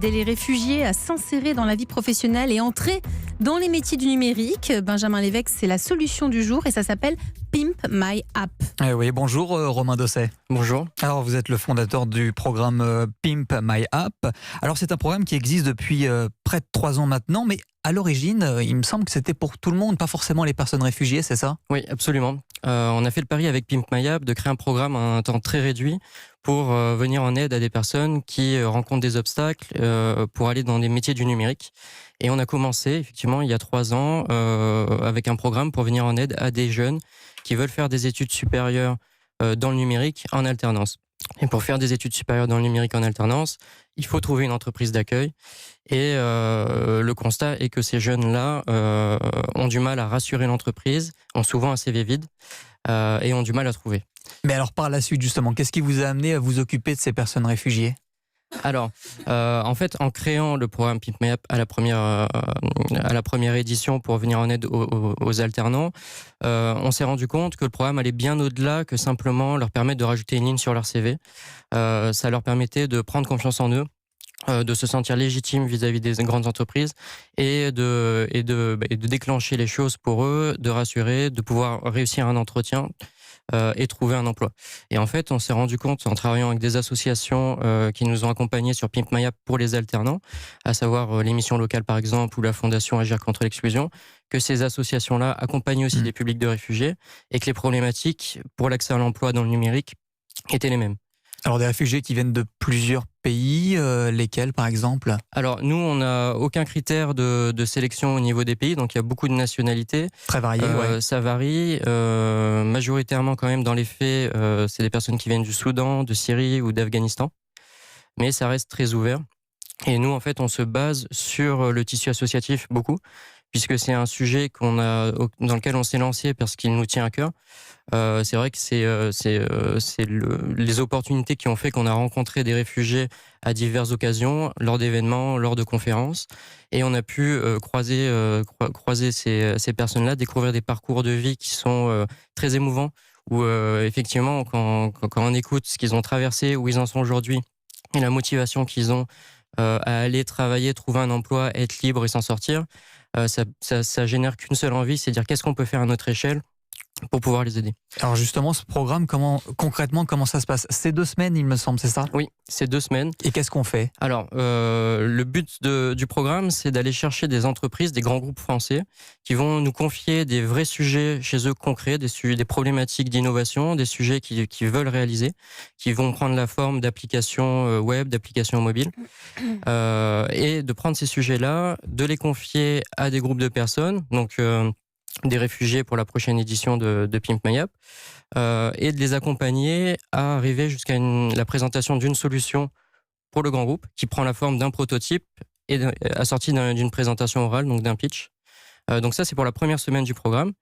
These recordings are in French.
Aider les réfugiés à s'insérer dans la vie professionnelle et entrer dans les métiers du numérique. Benjamin Lévesque, c'est la solution du jour et ça s'appelle Pimp My App. Oui, bonjour Romain Dosset. Bonjour. Alors vous êtes le fondateur du programme Pimp My App. Alors c'est un programme qui existe depuis près de 3 ans maintenant, mais à l'origine, il me semble que c'était pour tout le monde, pas forcément les personnes réfugiées, c'est ça ? Oui, absolument. On a fait le pari avec Pimp My App de créer un programme à un temps très réduit pour venir en aide à des personnes qui rencontrent des obstacles pour aller dans des métiers du numérique. Et on a commencé effectivement il y a 3 ans avec un programme pour venir en aide à des jeunes qui veulent faire des études supérieures dans le numérique en alternance. Et pour faire des études supérieures dans le numérique en alternance, il faut trouver une entreprise d'accueil. Et le constat est que ces jeunes-là ont du mal à rassurer l'entreprise, ont souvent un CV vide et ont du mal à trouver. Mais alors par la suite justement, qu'est-ce qui vous a amené à vous occuper de ces personnes réfugiées ? Alors, en fait, en créant le programme Pimp My App à la première édition pour venir en aide aux alternants, on s'est rendu compte que le programme allait bien au-delà que simplement leur permettre de rajouter une ligne sur leur CV. Ça leur permettait de prendre confiance en eux, de se sentir légitime vis-à-vis des grandes entreprises et de déclencher les choses pour eux, de rassurer, de pouvoir réussir un entretien et trouver un emploi. Et en fait, on s'est rendu compte en travaillant avec des associations qui nous ont accompagnés sur Pimp My App pour les alternants, à savoir l'émission locale par exemple ou la Fondation Agir contre l'exclusion, que ces associations-là accompagnent aussi des publics de réfugiés et que les problématiques pour l'accès à l'emploi dans le numérique étaient les mêmes. Alors des réfugiés qui viennent de plusieurs pays, lesquels par exemple ? Alors nous, on n'a aucun critère de sélection au niveau des pays, donc il y a beaucoup de nationalités. Très variés, ouais. Ça varie, majoritairement quand même dans les faits, c'est des personnes qui viennent du Soudan, de Syrie ou d'Afghanistan, mais ça reste très ouvert. Et nous, en fait, on se base sur le tissu associatif beaucoup, puisque c'est un sujet dans lequel on s'est lancé parce qu'il nous tient à cœur. C'est vrai que c'est les opportunités qui ont fait qu'on a rencontré des réfugiés à diverses occasions, lors d'événements, lors de conférences, et on a pu croiser ces personnes-là, découvrir des parcours de vie qui sont très émouvants, où effectivement, quand on écoute ce qu'ils ont traversé, où ils en sont aujourd'hui, et la motivation qu'ils ont à aller travailler, trouver un emploi, être libre et s'en sortir, ça génère qu'une seule envie, c'est de dire qu'est-ce qu'on peut faire à notre échelle pour pouvoir les aider. Alors justement, ce programme, concrètement, comment ça se passe ? C'est 2 semaines, il me semble, c'est ça ? Oui, c'est 2 semaines. Et qu'est-ce qu'on fait ? Alors, le but du programme, c'est d'aller chercher des entreprises, des grands groupes français, qui vont nous confier des vrais sujets chez eux concrets, des problématiques d'innovation, des sujets qu'ils veulent réaliser, qui vont prendre la forme d'applications web, d'applications mobiles, et de prendre ces sujets-là, de les confier à des groupes de personnes, donc des réfugiés pour la prochaine édition de Pimp My App, et de les accompagner à arriver jusqu'à la présentation d'une solution pour le grand groupe qui prend la forme d'un prototype et assorti d'une présentation orale, donc d'un pitch. Donc ça, c'est pour la première semaine du programme.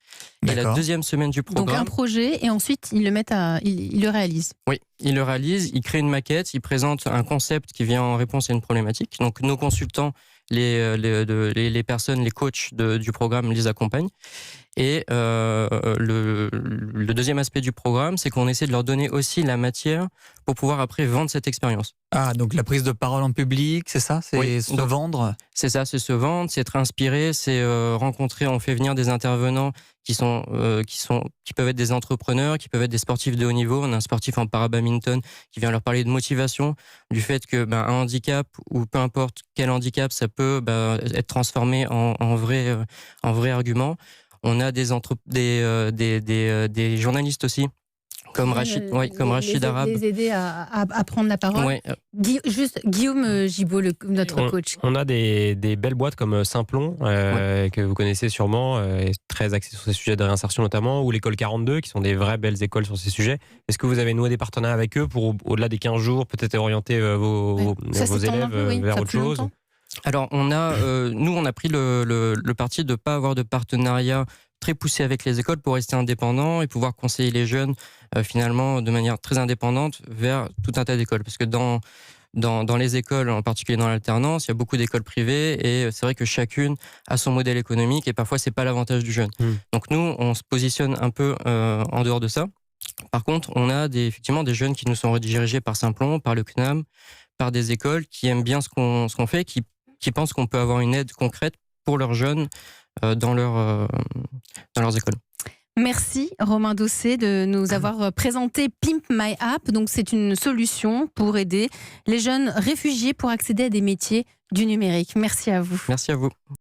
D'accord. Et la deuxième semaine du programme... Donc un projet et ensuite ils le réalisent. Oui, ils le réalisent, ils créent une maquette, ils présentent un concept qui vient en réponse à une problématique. Donc nos consultants, les personnes, les coachs du programme les accompagnent. Et le deuxième aspect du programme, c'est qu'on essaie de leur donner aussi la matière pour pouvoir après vendre cette expérience. Ah, donc la prise de parole en public, c'est ça ? C'est Oui, se vendre ? C'est ça, c'est se vendre, c'est être inspiré, c'est rencontrer, on fait venir des intervenants qui peuvent être des entrepreneurs, qui peuvent être des sportifs de haut niveau. On a un sportif en para-badminton qui vient leur parler de motivation, du fait que un handicap, ou peu importe quel handicap, ça peut être transformé en vrai argument. On a des journalistes aussi, comme Rachid Arab. Les aider à prendre la parole. Ouais. Guillaume Gibault, notre coach. On a des belles boîtes comme Simplon, que vous connaissez sûrement, très axées sur ces sujets de réinsertion notamment, ou l'école 42, qui sont des vraies belles écoles sur ces sujets. Est-ce que vous avez noué des partenariats avec eux pour, au-delà des 15 jours, peut-être orienter vos élèves vers autre chose ? Alors, on a pris le parti de ne pas avoir de partenariat très poussé avec les écoles pour rester indépendant et pouvoir conseiller les jeunes finalement de manière très indépendante vers tout un tas d'écoles. Parce que dans les écoles, en particulier dans l'alternance, il y a beaucoup d'écoles privées et c'est vrai que chacune a son modèle économique et parfois c'est pas l'avantage du jeune. Donc nous, on se positionne un peu en dehors de ça. Par contre, on a effectivement des jeunes qui nous sont redirigés par Simplon, par le CNAM, par des écoles qui aiment bien ce qu'on fait, qui pensent qu'on peut avoir une aide concrète pour leurs jeunes dans leurs écoles. Merci Romain Dossé de nous avoir présenté Pimp My App. Donc c'est une solution pour aider les jeunes réfugiés pour accéder à des métiers du numérique. Merci à vous. Merci à vous.